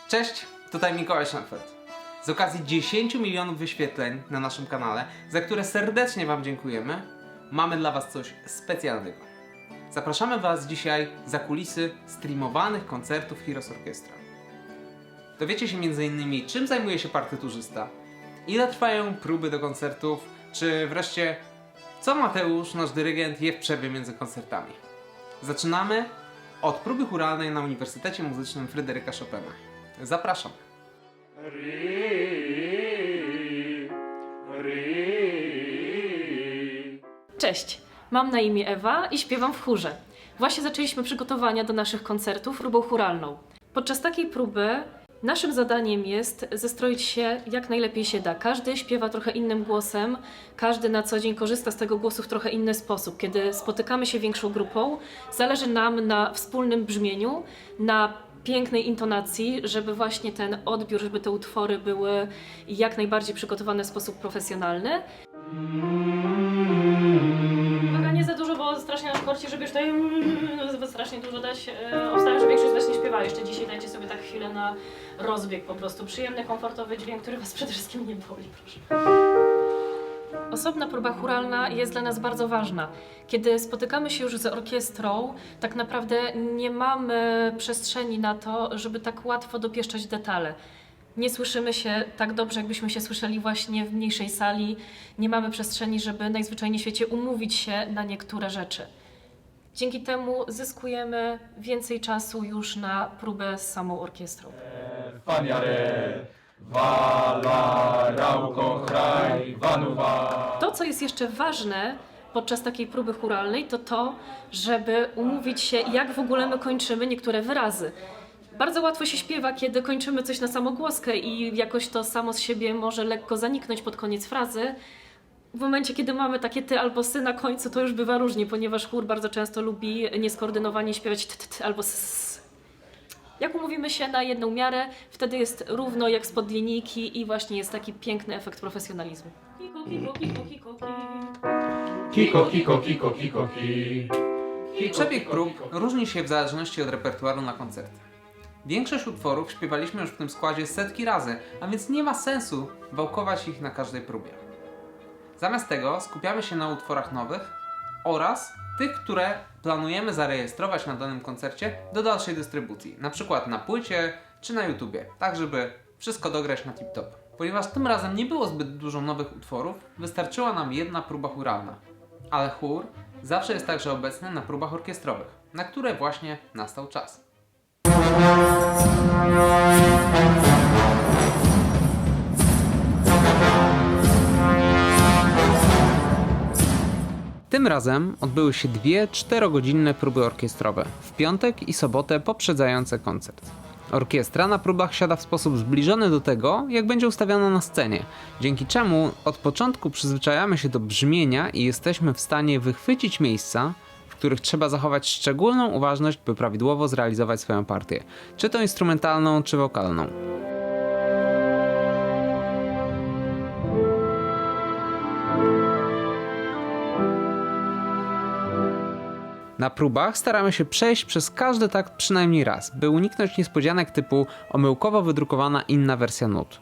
Cześć, tutaj Mikołaj Schnellfeld. Z okazji 10 milionów wyświetleń na naszym kanale, za które serdecznie Wam dziękujemy, mamy dla Was coś specjalnego. Zapraszamy Was dzisiaj za kulisy streamowanych koncertów Heroes Orchestra. Dowiecie się m.in. czym zajmuje się partyturzysta, ile trwają próby do koncertów, czy wreszcie co Mateusz, nasz dyrygent, je w przerwie między koncertami. Zaczynamy od próby chóralnej na Uniwersytecie Muzycznym Fryderyka Chopina. Zapraszam. Cześć, mam na imię Ewa i śpiewam w chórze. Właśnie zaczęliśmy przygotowania do naszych koncertów próbą chóralną. Podczas takiej próby naszym zadaniem jest zestroić się jak najlepiej się da. Każdy śpiewa trochę innym głosem, każdy na co dzień korzysta z tego głosu w trochę inny sposób. Kiedy spotykamy się większą grupą, zależy nam na wspólnym brzmieniu, na pięknej intonacji, żeby właśnie ten odbiór, żeby te utwory były jak najbardziej przygotowane w sposób profesjonalny. Uwaga, nie za dużo, bo strasznie nam korci, żeby już tutaj strasznie dużo dać. Obstawiam, że większość z Was nie śpiewa. Jeszcze dzisiaj dajcie sobie tak chwilę na rozbieg po prostu. Przyjemny, komfortowy dźwięk, który Was przede wszystkim nie boli, proszę. Osobna próba chóralna jest dla nas bardzo ważna. Kiedy spotykamy się już z orkiestrą, tak naprawdę nie mamy przestrzeni na to, żeby tak łatwo dopieszczać detale. Nie słyszymy się tak dobrze, jakbyśmy się słyszeli właśnie w mniejszej sali. Nie mamy przestrzeni, żeby najzwyczajniej w świecie umówić się na niektóre rzeczy. Dzięki temu zyskujemy więcej czasu już na próbę z samą orkiestrą. To, co jest jeszcze ważne podczas takiej próby chóralnej, to to, żeby umówić się, jak w ogóle my kończymy niektóre wyrazy. Bardzo łatwo się śpiewa, kiedy kończymy coś na samogłoskę i jakoś to samo z siebie może lekko zaniknąć pod koniec frazy. W momencie, kiedy mamy takie ty albo sy na końcu, to już bywa różnie, ponieważ chór bardzo często lubi nieskoordynowanie śpiewać t albo s. Jak umówimy się na jedną miarę, wtedy jest równo jak spod linijki i właśnie jest taki piękny efekt profesjonalizmu. Kiko, kiko, kiko, kiko, Kiko, kiko, kiko, kiko, ki. Przebieg prób różni się w zależności od repertuaru na koncerty. Większość utworów śpiewaliśmy już w tym składzie setki razy, a więc nie ma sensu wałkować ich na każdej próbie. Zamiast tego skupiamy się na utworach nowych oraz tych, które planujemy zarejestrować na danym koncercie do dalszej dystrybucji, na przykład na płycie czy na YouTubie, tak żeby wszystko dograć na tip-top. Ponieważ tym razem nie było zbyt dużo nowych utworów, wystarczyła nam jedna próba chóralna. Ale chór zawsze jest także obecny na próbach orkiestrowych, na które właśnie nastał czas. Tym razem odbyły się dwie 4-godzinne próby orkiestrowe, w piątek i sobotę poprzedzające koncert. Orkiestra na próbach siada w sposób zbliżony do tego, jak będzie ustawiona na scenie, dzięki czemu od początku przyzwyczajamy się do brzmienia i jesteśmy w stanie wychwycić miejsca, w których trzeba zachować szczególną uważność, by prawidłowo zrealizować swoją partię, czy to instrumentalną, czy wokalną. Na próbach staramy się przejść przez każdy takt przynajmniej raz, by uniknąć niespodzianek typu omyłkowo wydrukowana inna wersja nut.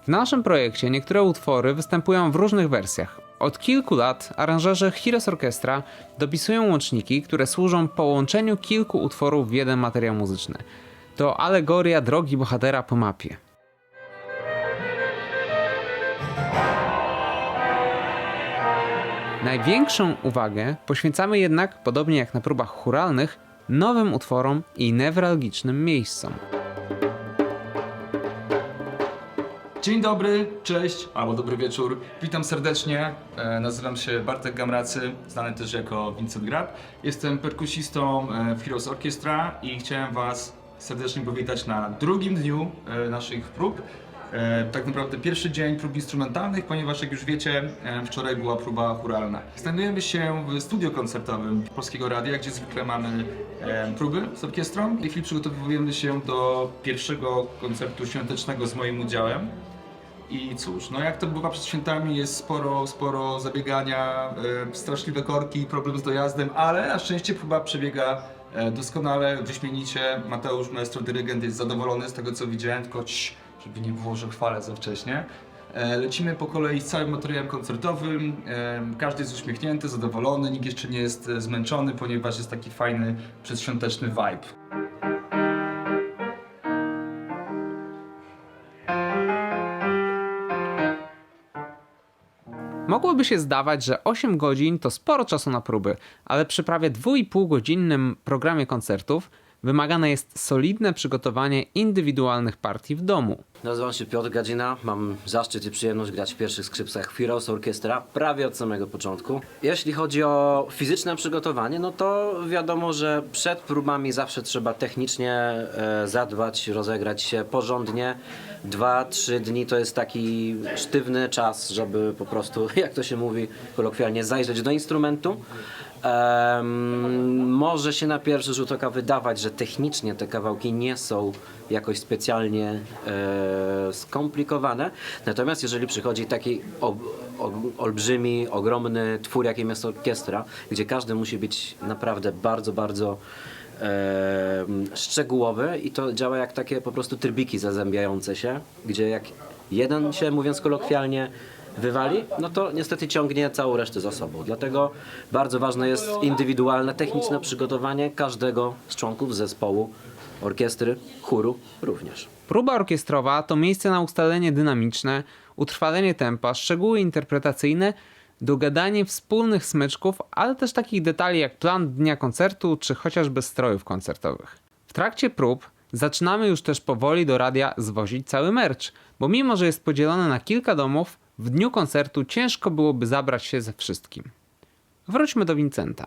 W naszym projekcie niektóre utwory występują w różnych wersjach. Od kilku lat aranżerzy Heroes Orchestra dopisują łączniki, które służą połączeniu kilku utworów w jeden materiał muzyczny. To alegoria drogi bohatera po mapie. Największą uwagę poświęcamy jednak, podobnie jak na próbach chóralnych, nowym utworom i newralgicznym miejscom. Dzień dobry, cześć, albo dobry wieczór. Witam serdecznie, nazywam się Bartek Gamracy, znany też jako Vincent Grab. Jestem perkusistą w Heroes Orchestra i chciałem Was serdecznie powitać na drugim dniu naszych prób. Tak naprawdę pierwszy dzień prób instrumentalnych, ponieważ jak już wiecie, wczoraj była próba chóralna. Znajdujemy się w studio koncertowym Polskiego Radia, gdzie zwykle mamy próby z orkiestrą. W tej chwili przygotowujemy się do pierwszego koncertu świątecznego z moim udziałem. I cóż, no jak to bywa przed świętami, jest sporo zabiegania, straszliwe korki, problem z dojazdem, ale na szczęście próba przebiega Doskonale, wyśmienicie. Mateusz, maestro dyrygent, jest zadowolony z tego, co widziałem, tylko żeby nie było, że chwalę za wcześnie. Lecimy po kolei z całym materiałem koncertowym. Każdy jest uśmiechnięty, zadowolony, nikt jeszcze nie jest zmęczony, ponieważ jest taki fajny przedświąteczny vibe. Mogłoby się zdawać, że 8 godzin to sporo czasu na próby, ale przy prawie 2,5-godzinnym programie koncertów wymagane jest solidne przygotowanie indywidualnych partii w domu. Nazywam się Piotr Gadzina, mam zaszczyt i przyjemność grać w pierwszych skrzypcach w Heroes Orchestra prawie od samego początku. Jeśli chodzi o fizyczne przygotowanie, no to wiadomo, że przed próbami zawsze trzeba technicznie zadbać, rozegrać się porządnie. 2-3 dni to jest taki sztywny czas, żeby po prostu, jak to się mówi kolokwialnie, zajrzeć do instrumentu. Może się na pierwszy rzut oka wydawać, że technicznie te kawałki nie są jakoś specjalnie skomplikowane, natomiast jeżeli przychodzi taki olbrzymi, ogromny twór, jakim jest orkiestra, gdzie każdy musi być naprawdę bardzo, bardzo szczegółowy i to działa jak takie po prostu trybiki zazębiające się, gdzie jak jeden się, mówiąc kolokwialnie, wywali, no to niestety ciągnie całą resztę za sobą. Dlatego bardzo ważne jest indywidualne, techniczne przygotowanie każdego z członków zespołu, orkiestry, chóru również. Próba orkiestrowa to miejsce na ustalenie dynamiczne, utrwalenie tempa, szczegóły interpretacyjne, dogadanie wspólnych smyczków, ale też takich detali jak plan dnia koncertu czy chociażby strojów koncertowych. W trakcie prób zaczynamy już też powoli do radia zwozić cały merch, bo mimo że jest podzielony na kilka domów, w dniu koncertu ciężko byłoby zabrać się ze wszystkim. Wróćmy do Vincenta.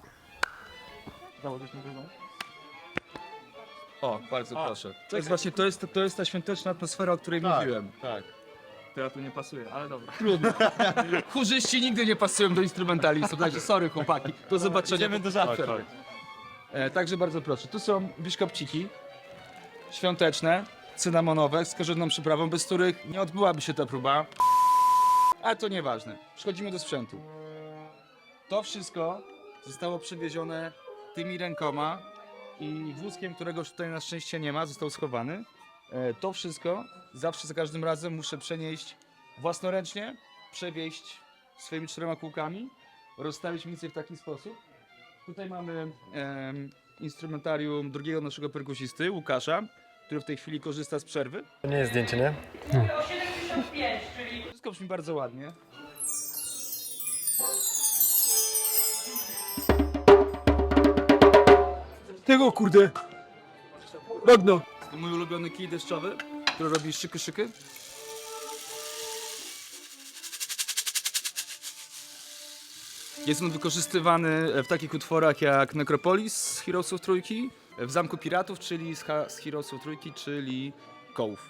O, bardzo proszę. To jest właśnie, to jest ta świąteczna atmosfera, o której mówiłem. Tak. Teraz tu nie pasuje, ale dobra. Trudno. Chórzyści nigdy nie pasują do instrumentalistów, także sorry chłopaki. Do zobaczenia. Idziemy do żartu. Także bardzo proszę. Tu są biszkopciki świąteczne, cynamonowe, z korzenną przyprawą, bez których nie odbyłaby się ta próba. Ale to nieważne. Przechodzimy do sprzętu. To wszystko zostało przewiezione tymi rękoma i wózkiem, którego już tutaj na szczęście nie ma, został schowany. To wszystko zawsze za każdym razem muszę przenieść własnoręcznie, przewieźć swoimi 4 kółkami, rozstawić mniej więcej w taki sposób. Tutaj mamy instrumentarium drugiego naszego perkusisty, Łukasza, który w tej chwili korzysta z przerwy. To nie jest zdjęcie, nie? Wszystko brzmi bardzo ładnie. Tego kurde! Bagno! To mój ulubiony kij deszczowy, który robi szyky. Jest on wykorzystywany w takich utworach jak Necropolis z Heroesów Trójki, w Zamku Piratów, czyli z Heroesów Trójki, czyli Kołów.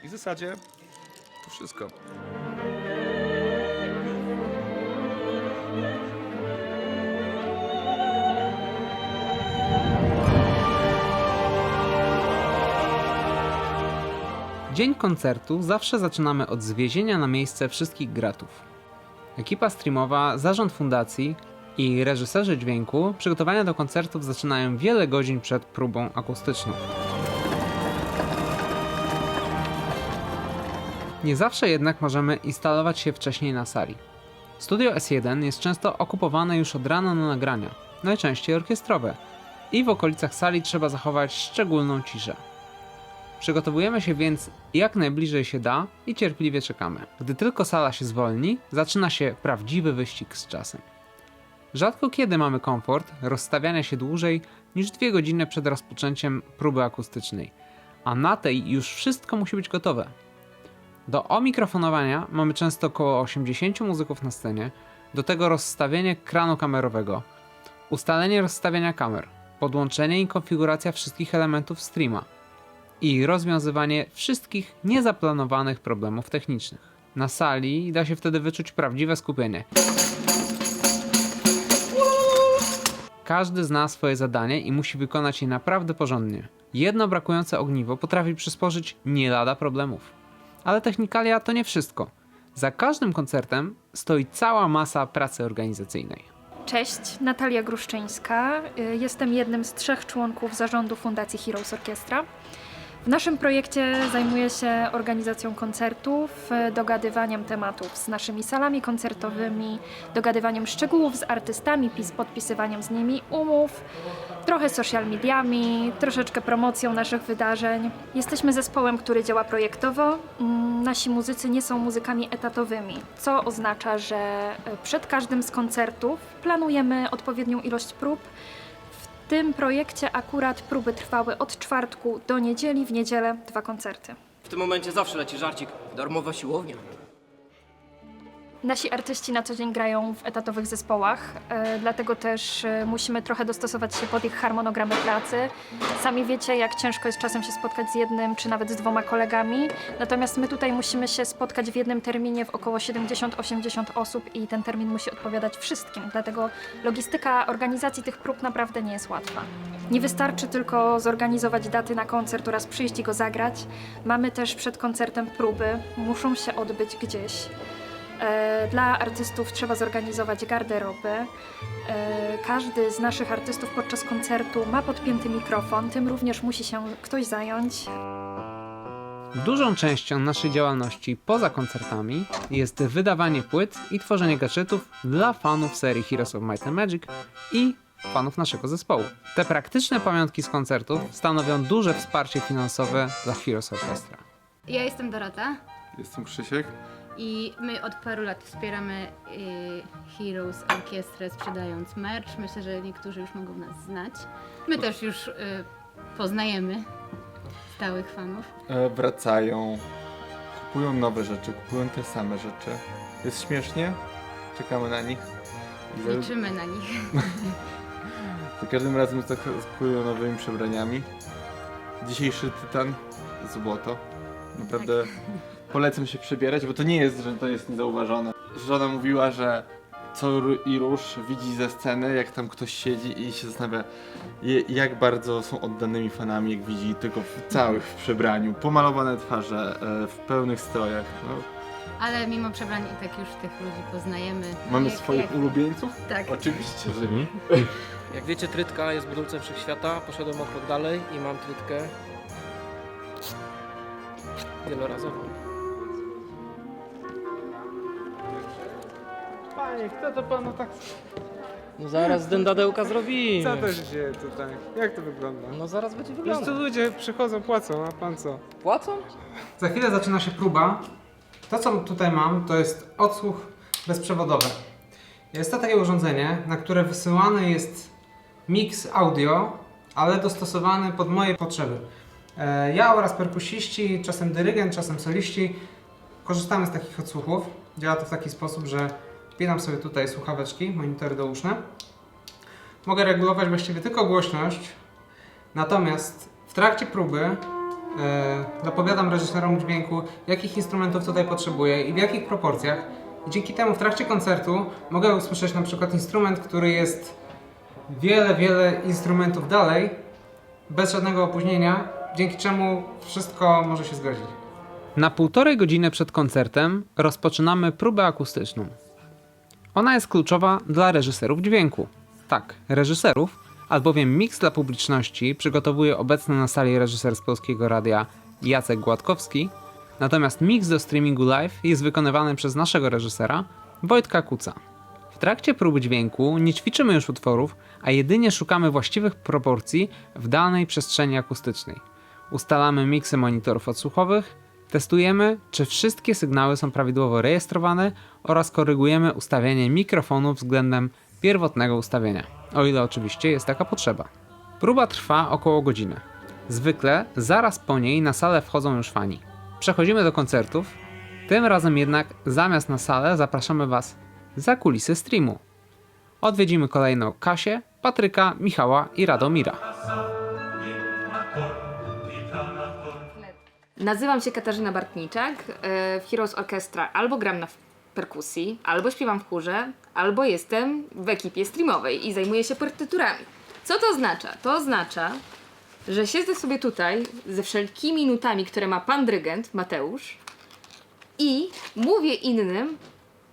I w zasadzie to wszystko. Dzień koncertu zawsze zaczynamy od zwiezienia na miejsce wszystkich gratów. Ekipa streamowa, zarząd fundacji i reżyserzy dźwięku przygotowania do koncertów zaczynają wiele godzin przed próbą akustyczną. Nie zawsze jednak możemy instalować się wcześniej na sali. Studio S1 jest często okupowane już od rana na nagrania, najczęściej orkiestrowe, i w okolicach sali trzeba zachować szczególną ciszę. Przygotowujemy się więc jak najbliżej się da i cierpliwie czekamy. Gdy tylko sala się zwolni, zaczyna się prawdziwy wyścig z czasem. Rzadko kiedy mamy komfort rozstawiania się dłużej niż 2 godziny przed rozpoczęciem próby akustycznej, a na tej już wszystko musi być gotowe. Do omikrofonowania mamy często około 80 muzyków na scenie, do tego rozstawienie kranu kamerowego, ustalenie rozstawienia kamer, podłączenie i konfiguracja wszystkich elementów streama i rozwiązywanie wszystkich niezaplanowanych problemów technicznych. Na sali da się wtedy wyczuć prawdziwe skupienie. Każdy zna swoje zadanie i musi wykonać je naprawdę porządnie. Jedno brakujące ogniwo potrafi przysporzyć nie lada problemów. Ale technikalia to nie wszystko. Za każdym koncertem stoi cała masa pracy organizacyjnej. Cześć, Natalia Gruszczyńska. Jestem jednym z 3 członków zarządu Fundacji Heroes Orkiestra. W naszym projekcie zajmuję się organizacją koncertów, dogadywaniem tematów z naszymi salami koncertowymi, dogadywaniem szczegółów z artystami, podpisywaniem z nimi umów, trochę social mediami, troszeczkę promocją naszych wydarzeń. Jesteśmy zespołem, który działa projektowo. Nasi muzycy nie są muzykami etatowymi, co oznacza, że przed każdym z koncertów planujemy odpowiednią ilość prób. W tym projekcie akurat próby trwały od czwartku do niedzieli, w niedzielę 2 koncerty. W tym momencie zawsze leci żarcik. Darmowa siłownia. Nasi artyści na co dzień grają w etatowych zespołach, dlatego też musimy trochę dostosować się pod ich harmonogramy pracy. Sami wiecie, jak ciężko jest czasem się spotkać z jednym czy nawet z 2 kolegami, natomiast my tutaj musimy się spotkać w jednym terminie w około 70-80 osób i ten termin musi odpowiadać wszystkim, dlatego logistyka organizacji tych prób naprawdę nie jest łatwa. Nie wystarczy tylko zorganizować daty na koncert oraz przyjść i go zagrać. Mamy też przed koncertem próby, muszą się odbyć gdzieś. Dla artystów trzeba zorganizować garderoby. Każdy z naszych artystów podczas koncertu ma podpięty mikrofon, tym również musi się ktoś zająć. Dużą częścią naszej działalności poza koncertami jest wydawanie płyt i tworzenie gadżetów dla fanów serii Heroes of Might and Magic i fanów naszego zespołu. Te praktyczne pamiątki z koncertów stanowią duże wsparcie finansowe dla Heroes Orchestra. Ja jestem Dorota Jestem Krzysiek. i my od paru lat wspieramy Heroes Orkiestrę, sprzedając merch. Myślę, że niektórzy już mogą nas znać. My też już poznajemy stałych fanów. Wracają, kupują nowe rzeczy, kupują te same rzeczy. Jest śmiesznie, czekamy na nich. I Liczymy na nich. za każdym razem zaskakują nowymi przebraniami. Dzisiejszy tytan, złoto. Naprawdę polecam się przebierać, bo to nie jest, że to jest niezauważone. Żona mówiła, że co i róż widzi ze sceny, jak tam ktoś siedzi i się zastanawia, jak bardzo są oddanymi fanami, jak widzi tylko w całych w przebraniu, pomalowane twarze, w pełnych strojach. No, Ale mimo przebrań i tak już tych ludzi poznajemy. mamy Jak- swoich jak- ulubieńców? Tak. Oczywiście, że nie. Jak wiecie, trytka jest budulcem wszechświata. Poszedłem o krok dalej i mam trytkę wielorazową. Panie, kto to panu tak... No zaraz dędadełka zrobimy. Co to się dzieje tutaj? Jak to wygląda? No zaraz będzie Przecież tu wyglądać. ludzie przychodzą, płacą, a pan co? Płacą? Za chwilę zaczyna się próba. To, co tutaj mam, to jest odsłuch bezprzewodowy. Jest to takie urządzenie, na które wysyłany jest mix audio, ale dostosowany pod moje potrzeby. Ja oraz perkusiści, czasem dyrygent, czasem soliści korzystamy z takich odsłuchów. Działa to w taki sposób, że wpinam sobie tutaj słuchaweczki, monitory douszne. Mogę regulować właściwie tylko głośność, natomiast w trakcie próby dopowiadam reżyserom dźwięku, jakich instrumentów tutaj potrzebuję i w jakich proporcjach. I dzięki temu w trakcie koncertu mogę usłyszeć na przykład instrument, który jest wiele instrumentów dalej, bez żadnego opóźnienia, dzięki czemu wszystko może się zgodzić. Na 1,5 godziny przed koncertem rozpoczynamy próbę akustyczną. Ona jest kluczowa dla reżyserów dźwięku. Tak, reżyserów, albowiem miks dla publiczności przygotowuje obecny na sali reżyser z Polskiego Radia Jacek Gładkowski, natomiast miks do streamingu live jest wykonywany przez naszego reżysera Wojtka Kuca. W trakcie próby dźwięku nie ćwiczymy już utworów, a jedynie szukamy właściwych proporcji w danej przestrzeni akustycznej. Ustalamy miksy monitorów odsłuchowych, testujemy, czy wszystkie sygnały są prawidłowo rejestrowane oraz korygujemy ustawienie mikrofonu względem pierwotnego ustawienia, o ile oczywiście jest taka potrzeba. Próba trwa około godziny. Zwykle zaraz po niej na salę wchodzą już fani. Przechodzimy do koncertów, tym razem jednak zamiast na salę zapraszamy Was za kulisy streamu. Odwiedzimy kolejno Kasię, Patryka, Michała i Radomira. Nazywam się Katarzyna Bartniczak. W Heroes Orchestra albo gram na perkusji, albo śpiewam w chórze, albo jestem w ekipie streamowej i zajmuję się partyturami. Co to oznacza? To oznacza, że siedzę sobie tutaj ze wszelkimi nutami, które ma pan dyrygent Mateusz i mówię innym,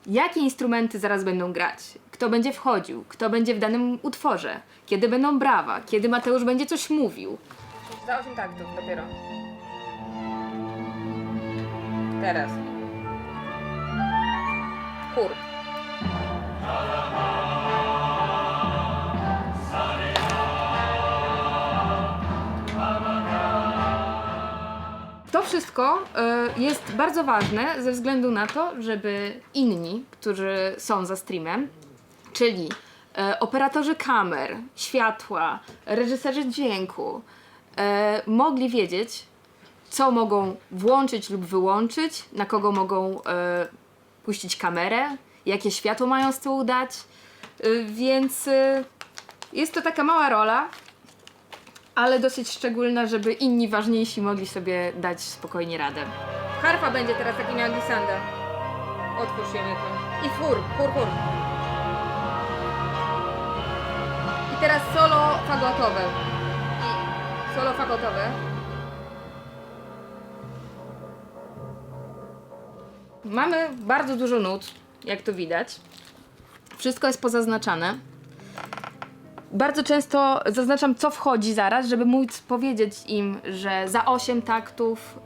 jakie instrumenty zaraz będą grać, kto będzie wchodził, kto będzie w danym utworze, kiedy będą brawa, kiedy Mateusz będzie coś mówił. Za 8 taktów dopiero. Teraz. Chór. To wszystko jest bardzo ważne ze względu na to, żeby inni, którzy są za streamem, czyli operatorzy kamer, światła, reżyserzy dźwięku, mogli wiedzieć, co mogą włączyć lub wyłączyć, na kogo mogą puścić kamerę, jakie światło mają z tyłu dać, więc jest to taka mała rola, ale dosyć szczególna, żeby inni ważniejsi mogli sobie dać spokojnie radę. Harfa będzie teraz takim jak Glissanda. Otwórz ją jakąś. I chór. I teraz solo fagotowe. Mamy bardzo dużo nut, jak to widać. Wszystko jest pozaznaczane. Bardzo często zaznaczam, co wchodzi zaraz, żeby móc powiedzieć im, że za 8 taktów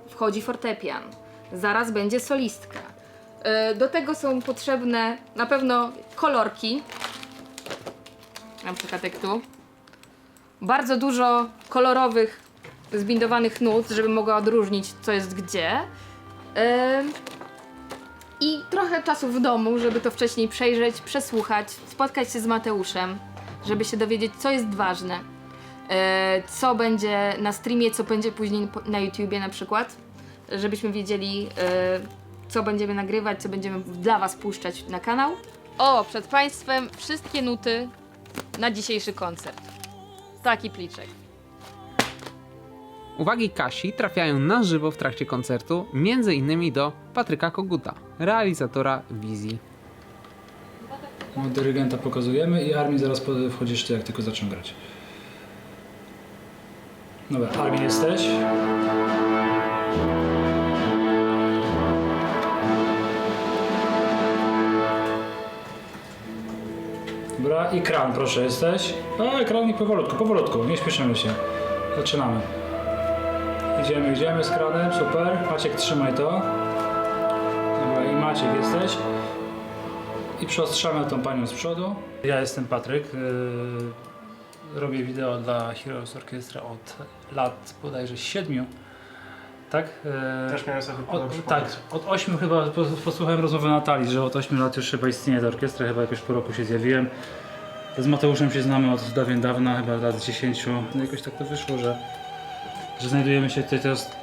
wchodzi fortepian. Zaraz będzie solistka. Do tego są potrzebne na pewno kolorki. Na przykład jak tu. Bardzo dużo kolorowych, zbindowanych nut, żeby mogła odróżnić, co jest gdzie. I trochę czasu w domu, żeby to wcześniej przejrzeć, przesłuchać, spotkać się z Mateuszem, żeby się dowiedzieć, co jest ważne, co będzie na streamie, co będzie później na YouTubie na przykład, żebyśmy wiedzieli, co będziemy nagrywać, co będziemy dla Was puszczać na kanał. O, przed Państwem wszystkie nuty na dzisiejszy koncert. Taki pliczek. Uwagi Kasi trafiają na żywo w trakcie koncertu, m.in. do Patryka Koguta, realizatora wizji. Dyrygenta pokazujemy i Armin zaraz wchodzisz ty, jak tylko zaczną grać. Dobra, Armin jesteś. Dobra, i kran, proszę, jesteś. A, kran i powolutku, nie śpieszymy się. Zaczynamy. Idziemy z kranem, super. Maciek, trzymaj to. Dobra, i Maciek jesteś. I przyostrzamy tą panią z przodu. Ja jestem Patryk. Robię wideo dla Heroes Orchestra od lat bodajże 7. Tak? Też miałem sobie tak, od 8 chyba posłuchałem rozmowy Natalii, że od 8 lat już chyba istnieje ta orkiestra, chyba jakoś po roku się zjawiłem. Z Mateuszem się znamy od dawien dawna, chyba lat 10. No jakoś tak to wyszło, że znajdujemy się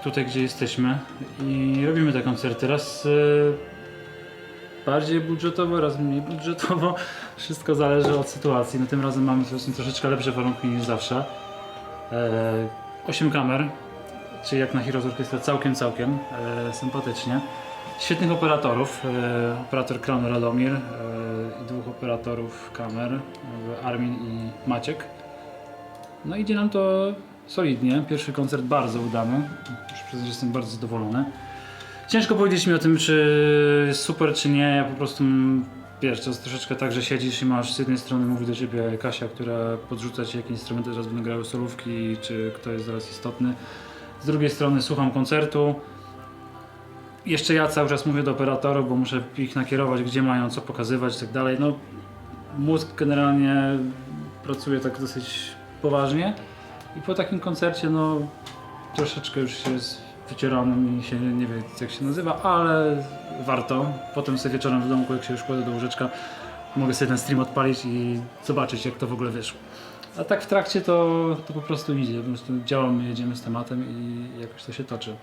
tutaj, gdzie jesteśmy i robimy te koncerty. Raz bardziej budżetowo, raz mniej budżetowo. Wszystko zależy od sytuacji. No tym razem mamy troszeczkę lepsze warunki niż zawsze. 8 kamer, czyli jak na Heroes Orchestra całkiem sympatycznie. Świetnych operatorów. Operator kranu Radomir i 2 operatorów kamer, Armin i Maciek. No idzie nam to solidnie. Pierwszy koncert bardzo udany. Muszę przyznać, że jestem bardzo zadowolony. Ciężko powiedzieć mi o tym, czy jest super, czy nie. Ja po prostu, wiesz, to jest troszeczkę tak, że siedzisz i masz z jednej strony mówi do ciebie Kasia, która podrzuca ci jakie instrumenty teraz będą grały solówki, czy kto jest zaraz istotny. Z drugiej strony słucham koncertu. Jeszcze ja cały czas mówię do operatorów, bo muszę ich nakierować, gdzie mają co pokazywać i tak dalej. No, mózg generalnie pracuje tak dosyć poważnie i po takim koncercie, no, troszeczkę już się jest wycieranym i się nie wie, jak się nazywa, ale warto. Potem sobie wieczorem w domku, jak się już kładę do łóżeczka, mogę sobie ten stream odpalić i zobaczyć, jak to w ogóle wyszło. A tak w trakcie to po prostu idzie, po prostu działamy, jedziemy z tematem i jakoś to się toczy.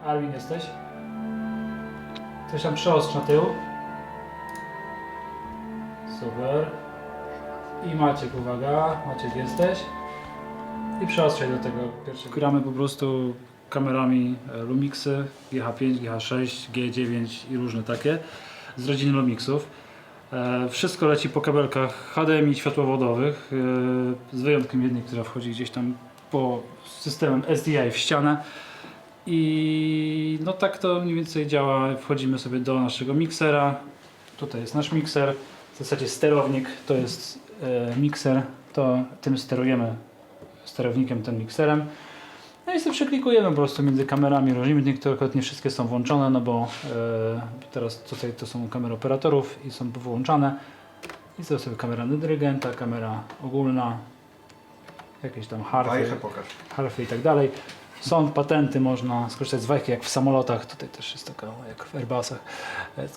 Armin, jesteś? Coś tam przeostrz na tył. Super. I Maciek, uwaga. Maciek, jesteś? I przeostrzaj do tego pierwszego. Gramy po prostu kamerami Lumixy, GH5, GH6, G9 i różne takie z rodziny Lumixów. Wszystko leci po kabelkach HDMI światłowodowych, z wyjątkiem jednej, która wchodzi gdzieś tam po systemem SDI w ścianę. I no tak to mniej więcej działa. Wchodzimy sobie do naszego miksera. Tutaj jest nasz mikser. w zasadzie sterownik to jest mikser, to tym sterujemy sterownikiem, tym mikserem. No i sobie przeklikujemy po prostu między kamerami różnymi, niektóre nie wszystkie są włączone, no bo teraz tutaj to są kamery operatorów i są wyłączane. I to sobie kamera dyrygenta, kamera ogólna, jakieś tam harfy i tak dalej. Są patenty, można skorzystać z wajchy jak w samolotach, tutaj też jest taka jak w Airbusach,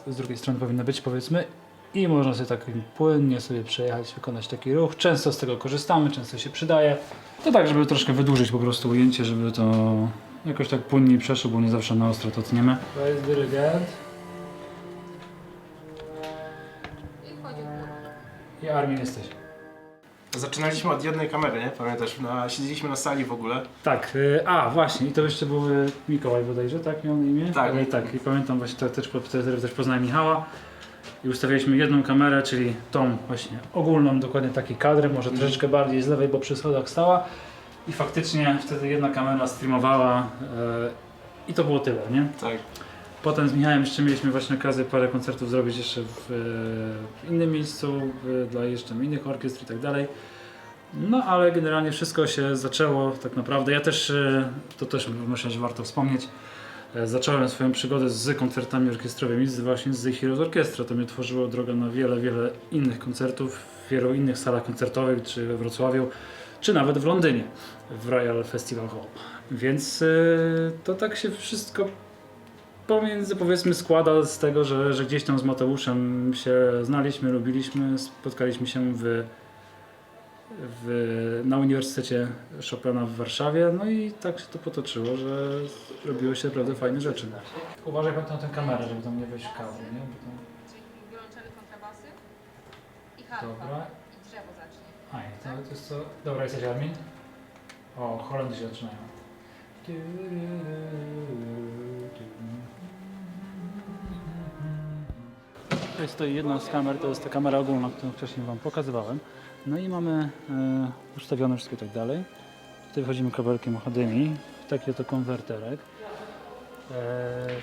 z drugiej strony powinna być, powiedzmy. I można sobie tak płynnie sobie przejechać, wykonać taki ruch. Często z tego korzystamy, często się przydaje. To tak, żeby troszkę wydłużyć po prostu ujęcie, żeby to jakoś tak płynniej przeszło, bo nie zawsze na ostro to tniemy. To jest dyrygent. I Armin jesteś. Zaczynaliśmy od jednej kamery, nie? Pamiętasz? Siedzieliśmy na sali w ogóle. Tak, właśnie, i to jeszcze był Mikołaj bodajże, tak miał na imię? Tak. Tak, i pamiętam właśnie, też poznałem Michała. I ustawialiśmy jedną kamerę, czyli tą właśnie ogólną, dokładnie taki kadr, może troszeczkę bardziej z lewej, bo przy schodach stała. I faktycznie wtedy jedna kamera streamowała i to było tyle, nie? Tak. Potem z Michałem jeszcze mieliśmy właśnie okazję parę koncertów zrobić jeszcze w innym miejscu, dla jeszcze innych orkiestr i tak dalej. No ale generalnie wszystko się zaczęło tak naprawdę. Ja też, to też myślę, że warto wspomnieć, zacząłem swoją przygodę z koncertami orkiestrowymi właśnie z The Heroes Orchestra. To mnie tworzyło drogę na wiele innych koncertów w wielu innych salach koncertowych, czy we Wrocławiu, czy nawet w Londynie, w Royal Festival Hall. Więc to tak się wszystko pomiędzy, powiedzmy, składa z tego, że gdzieś tam z Mateuszem się znaliśmy, lubiliśmy, spotkaliśmy się na Uniwersytecie Chopina w Warszawie, no i tak się to potoczyło, że robiło się naprawdę fajne rzeczy. Uważaj na tę kamerę, żeby tam nie wejść w kadr, nie? Czyli wiolonczele, kontrabasy i harfa. Dobra. I drzewo zacznie. To jest co? Dobra, jesteś Armin? O, Holendy się zaczynają. To jest to jedna z kamer, to jest ta kamera ogólna, którą wcześniej Wam pokazywałem. No i mamy ustawione wszystko i tak dalej. Tutaj wchodzimy kabelkiem HDMI w taki oto konwerterek.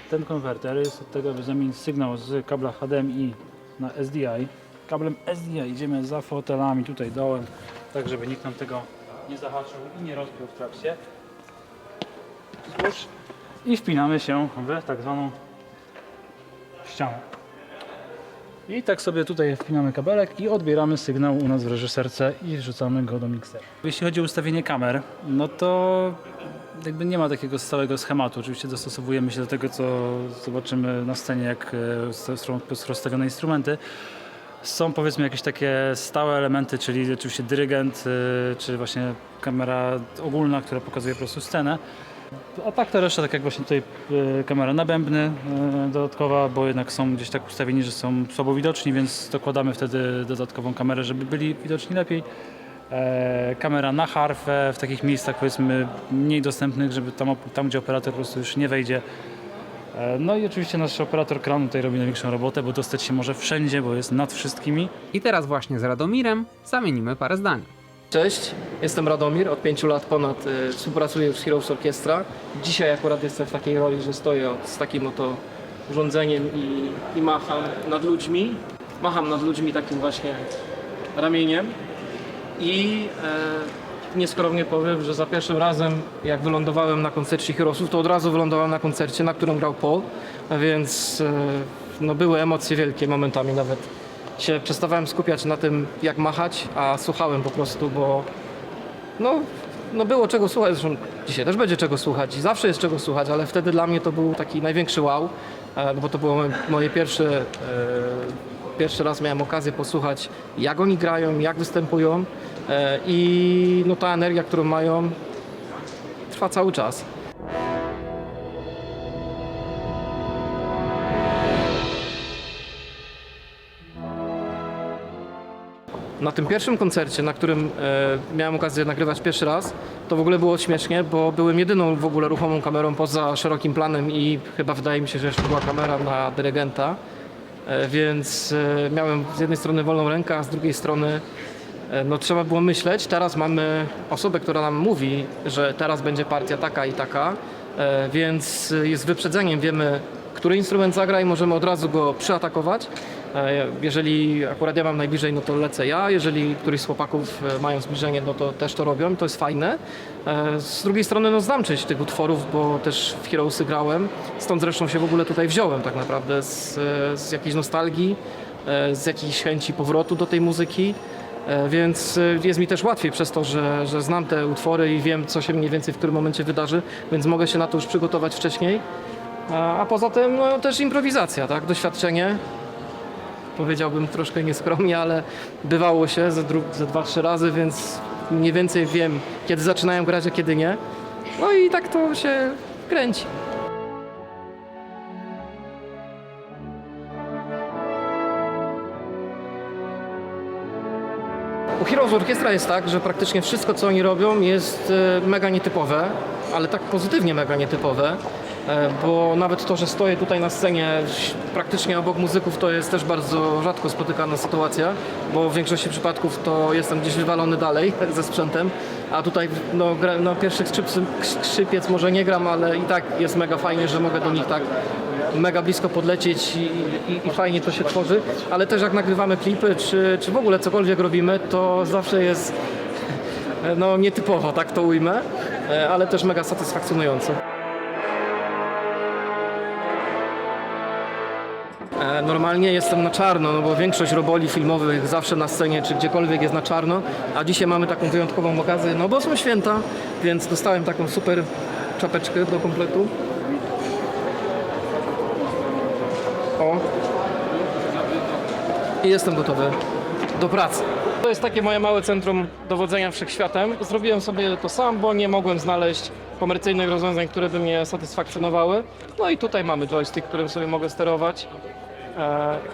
Ten konwerter jest od tego, aby zamienić sygnał z kabla HDMI na SDI. Kablem SDI idziemy za fotelami tutaj dołem, tak żeby nikt nam tego nie zahaczył i nie rozbił w trakcie. I wpinamy się w tak zwaną ścianę. I tak sobie tutaj wpinamy kabelek i odbieramy sygnał u nas w reżyserce i wrzucamy go do miksera. Jeśli chodzi o ustawienie kamer, no to jakby nie ma takiego stałego schematu. Oczywiście dostosowujemy się do tego, co zobaczymy na scenie, jak są rozstawione instrumenty. Są, powiedzmy, jakieś takie stałe elementy, czyli oczywiście dyrygent, czy właśnie kamera ogólna, która pokazuje po prostu scenę. A tak to reszta, tak jak właśnie tutaj kamera na bębny dodatkowa, bo jednak są gdzieś tak ustawieni, że są słabo widoczni, więc dokładamy wtedy dodatkową kamerę, żeby byli widoczni lepiej. Kamera na harfę w takich miejscach, powiedzmy, mniej dostępnych, żeby tam gdzie operator po prostu już nie wejdzie. No i oczywiście nasz operator kranu tutaj robi największą robotę, bo dostać się może wszędzie, bo jest nad wszystkimi. I teraz właśnie z Radomirem zamienimy parę zdań. Cześć, jestem Radomir, od 5 lat ponad współpracuję z Heroes Orchestra. Dzisiaj akurat jestem w takiej roli, że stoję z takim oto urządzeniem i macham nad ludźmi. Macham nad ludźmi takim właśnie ramieniem i nieskromnie powiem, że za pierwszym razem jak wylądowałem na koncercie Heroesów, to od razu wylądowałem na koncercie, na którym grał Paul, a więc no, były emocje wielkie momentami, nawet się przestawałem skupiać na tym, jak machać, a słuchałem po prostu, bo no było czego słuchać, zresztą dzisiaj też będzie czego słuchać i zawsze jest czego słuchać, ale wtedy dla mnie to był taki największy wow, bo to było moje pierwszy raz miałem okazję posłuchać, jak oni grają, jak występują i no ta energia, którą mają, trwa cały czas. Na tym pierwszym koncercie, na którym miałem okazję nagrywać pierwszy raz, to w ogóle było śmiesznie, bo byłem jedyną w ogóle ruchomą kamerą poza szerokim planem i chyba wydaje mi się, że jeszcze była kamera na dyrygenta, więc miałem z jednej strony wolną rękę, a z drugiej strony no, trzeba było myśleć. Teraz mamy osobę, która nam mówi, że teraz będzie partia taka i taka, więc jest wyprzedzeniem, wiemy, który instrument zagra i możemy od razu go przyatakować. Jeżeli akurat ja mam najbliżej, no to lecę ja. Jeżeli któryś z chłopaków mają zbliżenie, no to też to robią. To jest fajne. Z drugiej strony no znam część tych utworów, bo też w Heroesy grałem. Stąd zresztą się w ogóle tutaj wziąłem tak naprawdę z jakiejś nostalgii, z jakiejś chęci powrotu do tej muzyki. Więc jest mi też łatwiej przez to, że znam te utwory i wiem, co się mniej więcej w którym momencie wydarzy, więc mogę się na to już przygotować wcześniej. A poza tym no, też improwizacja, tak? Doświadczenie. Powiedziałbym troszkę nieskromnie, ale bywało się ze 2-3 razy, więc mniej więcej wiem, kiedy zaczynają grać, a kiedy nie. No i tak to się kręci. U Heroes Orchestra jest tak, że praktycznie wszystko, co oni robią, jest mega nietypowe, ale tak pozytywnie mega nietypowe, bo nawet to, że stoję tutaj na scenie praktycznie obok muzyków, to jest też bardzo rzadko spotykana sytuacja, bo w większości przypadków to jestem gdzieś wywalony dalej ze sprzętem, a tutaj no, na pierwszych skrzypiec może nie gram, ale i tak jest mega fajnie, że mogę do nich tak mega blisko podlecieć i fajnie to się tworzy, ale też jak nagrywamy klipy, czy w ogóle cokolwiek robimy, to zawsze jest no, nietypowo, tak to ujmę, ale też mega satysfakcjonujące. Normalnie jestem na czarno, no bo większość roboli filmowych zawsze na scenie czy gdziekolwiek jest na czarno, a dzisiaj mamy taką wyjątkową okazję, no bo są święta, więc dostałem taką super czapeczkę do kompletu. O. I jestem gotowy do pracy. To jest takie moje małe centrum dowodzenia wszechświatem. Zrobiłem sobie to sam, bo nie mogłem znaleźć komercyjnych rozwiązań, które by mnie satysfakcjonowały. No i tutaj mamy joystick, którym sobie mogę sterować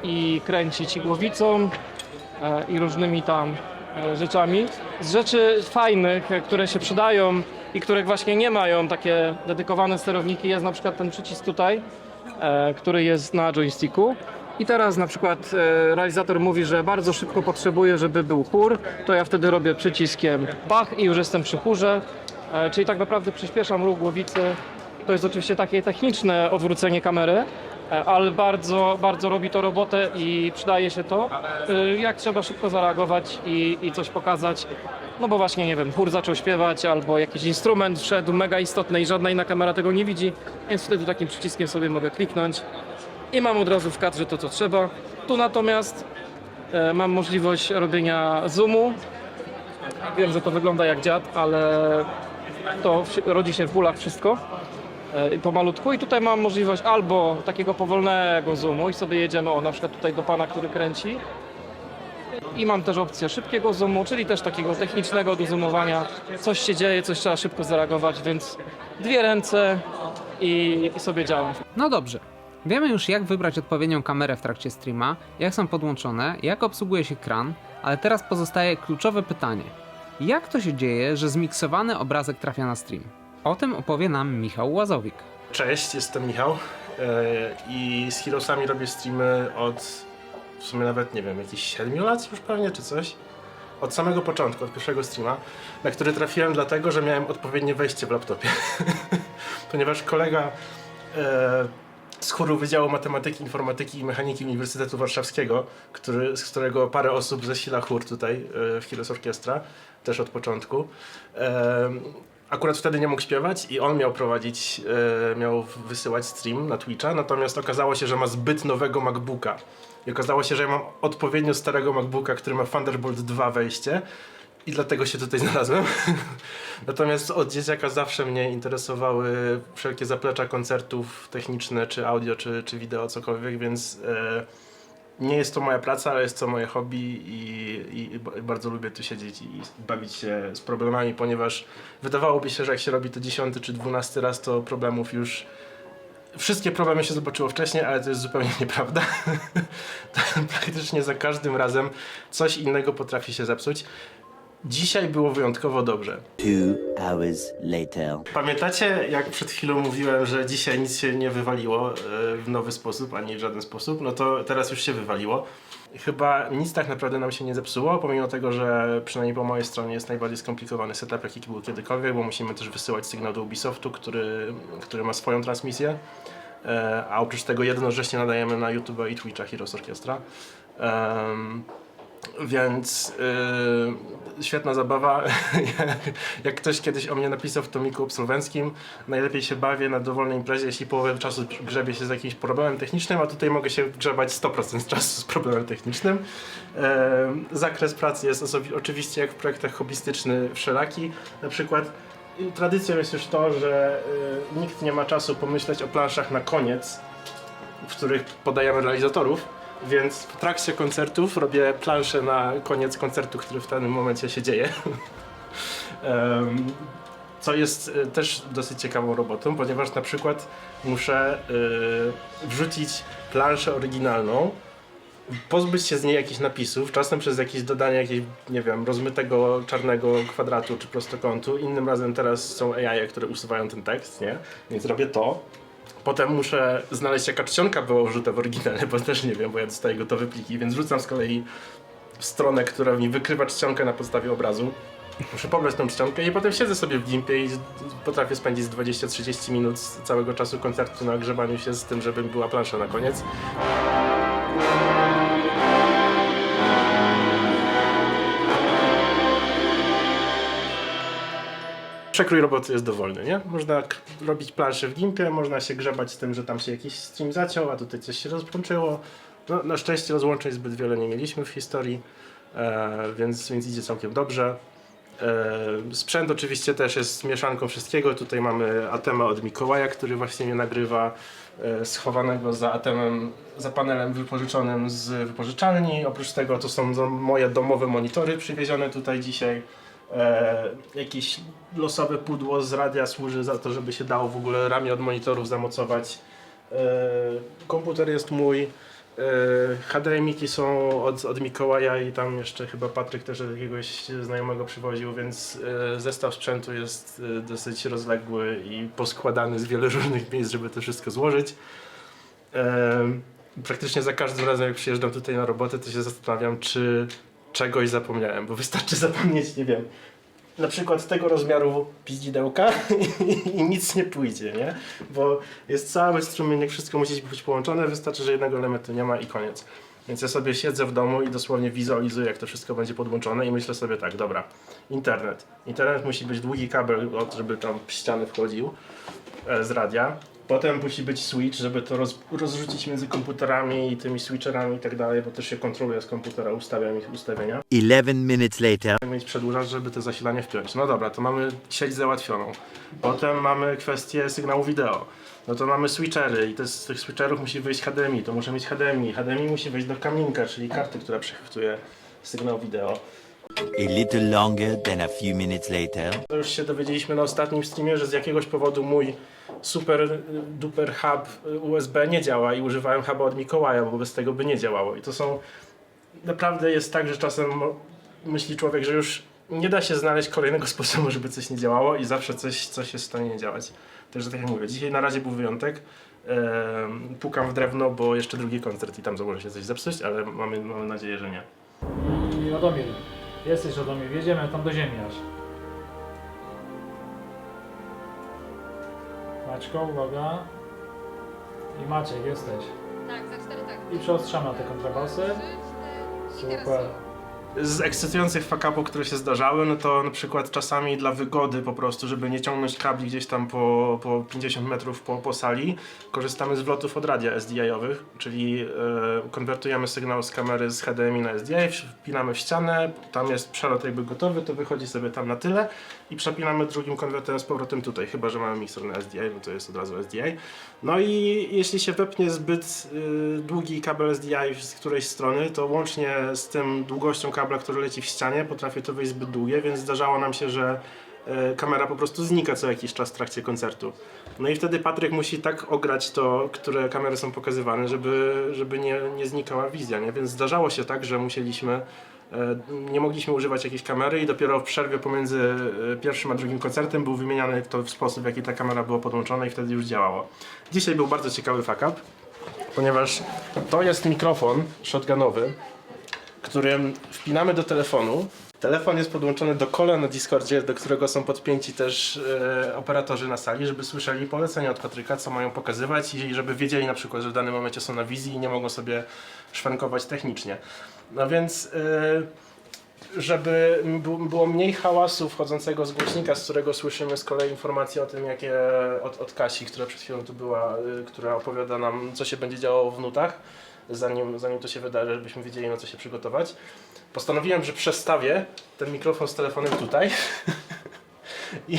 i kręcić igłowicą i różnymi tam rzeczami. Z rzeczy fajnych, które się przydają i których właśnie nie mają takie dedykowane sterowniki, jest na przykład ten przycisk tutaj, który jest na joysticku. I teraz na przykład realizator mówi, że bardzo szybko potrzebuje, żeby był chór, to ja wtedy robię przyciskiem bach i już jestem przy chórze, czyli tak naprawdę przyspieszam ruch głowicy. To jest oczywiście takie techniczne odwrócenie kamery, ale bardzo, bardzo robi to robotę i przydaje się to, jak trzeba szybko zareagować i coś pokazać. No bo właśnie, nie wiem, chór zaczął śpiewać albo jakiś instrument wszedł mega istotny i żadna inna kamera tego nie widzi, więc wtedy takim przyciskiem sobie mogę kliknąć i mam od razu w kadrze to, co trzeba. Tu natomiast mam możliwość robienia zoomu. Wiem, że to wygląda jak dziad, ale to rodzi się w bólach wszystko pomalutku. I tutaj mam możliwość albo takiego powolnego zoomu i sobie jedziemy, o na przykład tutaj do pana, który kręci. I mam też opcję szybkiego zoomu, czyli też takiego technicznego do zoomowania. Coś się dzieje, coś trzeba szybko zareagować, więc 2 ręce i sobie działam. No dobrze. Wiemy już, jak wybrać odpowiednią kamerę w trakcie streama, jak są podłączone, jak obsługuje się kran, ale teraz pozostaje kluczowe pytanie. Jak to się dzieje, że zmiksowany obrazek trafia na stream? O tym opowie nam Michał Łazowik. Cześć, jestem Michał i z Heroesami robię streamy od w sumie nawet, nie wiem, jakichś 7 lat już pewnie, czy coś. Od samego początku, od pierwszego streama, na który trafiłem dlatego, że miałem odpowiednie wejście w laptopie. Ponieważ kolega z chóru Wydziału Matematyki, Informatyki i Mechaniki Uniwersytetu Warszawskiego, z którego parę osób zasila chór tutaj w Heroes Orchestra, też od początku. Akurat wtedy nie mógł śpiewać i on miał prowadzić, miał wysyłać stream na Twitcha, natomiast okazało się, że ma zbyt nowego MacBooka. I okazało się, że ja mam odpowiednio starego MacBooka, który ma Thunderbolt 2 wejście i dlatego się tutaj znalazłem. Natomiast od dzieciaka zawsze mnie interesowały wszelkie zaplecza koncertów techniczne, czy audio, czy wideo, cokolwiek, więc nie jest to moja praca, ale jest to moje hobby i bardzo lubię tu siedzieć i bawić się z problemami, ponieważ wydawałoby się, że jak się robi to 10. czy 12 raz, to problemów już... Wszystkie problemy się zobaczyło wcześniej, ale to jest zupełnie nieprawda. Praktycznie za każdym razem coś innego potrafi się zepsuć. Dzisiaj było wyjątkowo dobrze. 2 hours later. Pamiętacie, jak przed chwilą mówiłem, że dzisiaj nic się nie wywaliło w nowy sposób, ani w żaden sposób? No to teraz już się wywaliło. Chyba nic tak naprawdę nam się nie zepsuło, pomimo tego, że przynajmniej po mojej stronie jest najbardziej skomplikowany setup, jaki był kiedykolwiek, bo musimy też wysyłać sygnał do Ubisoftu, który ma swoją transmisję. a oprócz tego jednocześnie nadajemy na YouTube i Twitcha Heroes Orchestra. Więc świetna zabawa. Jak ktoś kiedyś o mnie napisał w tomiku absolwenckim, najlepiej się bawię na dowolnej imprezie, jeśli połowę czasu grzebie się z jakimś problemem technicznym, a tutaj mogę się grzebać 100% czasu z problemem technicznym. Zakres pracy jest oczywiście jak w projektach hobbystyczny wszelaki. Na przykład tradycją jest już to, że nikt nie ma czasu pomyśleć o planszach na koniec, w których podajemy realizatorów. Więc w trakcie koncertów robię planszę na koniec koncertu, który w danym momencie się dzieje. Co jest też dosyć ciekawą robotą, ponieważ na przykład muszę wrzucić planszę oryginalną, pozbyć się z niej jakichś napisów, czasem przez jakieś dodanie jakiegoś, nie wiem, rozmytego czarnego kwadratu czy prostokątu. Innym razem teraz są AI, które usuwają ten tekst, nie? Więc robię to. Potem muszę znaleźć, jaka czcionka była użyta w oryginale, bo też nie wiem, bo ja dostaję gotowe pliki, więc rzucam z kolei w stronę, która mi wykrywa czcionkę na podstawie obrazu. Muszę pobrać tą czcionkę i potem siedzę sobie w gimpie i potrafię spędzić 20-30 minut z całego czasu koncertu na grzebaniu się z tym, żeby była plansza na koniec. Przekrój roboty jest dowolny, nie? Można robić planszę w gimpie, można się grzebać z tym, że tam się jakiś stream zaciął, a tutaj coś się rozłączyło. No, na szczęście rozłączeń zbyt wiele nie mieliśmy w historii, więc idzie całkiem dobrze. Sprzęt oczywiście też jest mieszanką wszystkiego. Tutaj mamy Atema od Mikołaja, który właśnie mnie nagrywa, schowanego za Atemem, za panelem wypożyczonym z wypożyczalni. Oprócz tego to są moje domowe monitory przywiezione tutaj dzisiaj. Jakieś losowe pudło z radia służy za to, żeby się dało w ogóle ramię od monitorów zamocować. Komputer jest mój. HDMI-ki są od Mikołaja i tam jeszcze chyba Patryk też od jakiegoś znajomego przywoził, więc zestaw sprzętu jest dosyć rozległy i poskładany z wielu różnych miejsc, żeby to wszystko złożyć. Praktycznie za każdym razem, jak przyjeżdżam tutaj na robotę, to się zastanawiam, czy czegoś zapomniałem, bo wystarczy zapomnieć, nie wiem, na przykład tego rozmiaru pizdzidełka i nic nie pójdzie, nie? Bo jest cały strumień, wszystko musi być połączone, wystarczy, że jednego elementu nie ma i koniec. Więc ja sobie siedzę w domu i dosłownie wizualizuję, jak to wszystko będzie podłączone i myślę sobie tak, dobra, internet. Internet musi być długi kabel, żeby tam w ściany wchodził z radia. Potem musi być switch, żeby to rozrzucić między komputerami i tymi switcherami i tak dalej, bo też się kontroluje z komputera, ustawiam ich ustawienia. 11 minutes later. Mieć przedłużacz, żeby to zasilanie wpiąć. No dobra, to mamy sieć załatwioną. Potem mamy kwestię sygnału wideo. No to mamy switchery i z tych switcherów musi wyjść HDMI, to muszę mieć HDMI. HDMI musi wejść do kaminka, czyli karty, która przechwytuje sygnał wideo. A little longer than a few minutes later. To już się dowiedzieliśmy na ostatnim streamie, że z jakiegoś powodu mój super duper hub USB nie działa i używałem huba od Mikołaja, bo bez tego by nie działało. I to są... Naprawdę jest tak, że czasem myśli człowiek, że już nie da się znaleźć kolejnego sposobu, żeby coś nie działało i zawsze coś jest w stanie nie działać. Także tak jak mówię, dzisiaj na razie był wyjątek. Pukam w drewno, bo jeszcze drugi koncert i tam może się coś zepsuć, ale mamy nadzieję, że nie. I Radomir, jesteś Radomir, jedziemy tam do ziemi aż. Maćko, uwaga. I Maciek, jesteś. Tak, za 4 tak. I przeostrzamy na te kontrabasy. Super. Z ekscytujących fuck-upów, które się zdarzały, no to na przykład czasami dla wygody po prostu, żeby nie ciągnąć kabli gdzieś tam po 50 metrów po sali, korzystamy z wlotów od radia SDI-owych, czyli konwertujemy sygnał z kamery z HDMI na SDI, wpinamy w ścianę, tam jest przelot jakby gotowy, to wychodzi sobie tam na tyle i przepinamy drugim konwerterem z powrotem tutaj, chyba że mamy mikser na SDI, no to jest od razu SDI. No i jeśli się wepnie zbyt długi kabel SDI z którejś strony, to łącznie z tym długością kabla, który leci w ścianie, potrafi to wyjść zbyt długie, więc zdarzało nam się, że kamera po prostu znika co jakiś czas w trakcie koncertu. No i wtedy Patryk musi tak ograć to, które kamery są pokazywane, żeby nie znikała wizja, nie? Więc zdarzało się tak, że nie mogliśmy używać jakiejś kamery i dopiero w przerwie pomiędzy pierwszym a drugim koncertem był wymieniany to w sposób, w jaki ta kamera była podłączona i wtedy już działało. Dzisiaj był bardzo ciekawy fuck up, ponieważ to jest mikrofon shotgunowy, którym wpinamy do telefonu. Telefon jest podłączony do kola na Discordzie, do którego są podpięci też operatorzy na sali, żeby słyszeli polecenia od Patryka, co mają pokazywać i żeby wiedzieli na przykład, że w danym momencie są na wizji i nie mogą sobie szwankować technicznie. No więc żeby było mniej hałasu wchodzącego z głośnika, z którego słyszymy z kolei informacje o tym, jakie od Kasi, która przed chwilą tu była, która opowiada nam, co się będzie działo w nutach, zanim to się wydarzy, żebyśmy wiedzieli, na co się przygotować. Postanowiłem, że przestawię ten mikrofon z telefonem tutaj i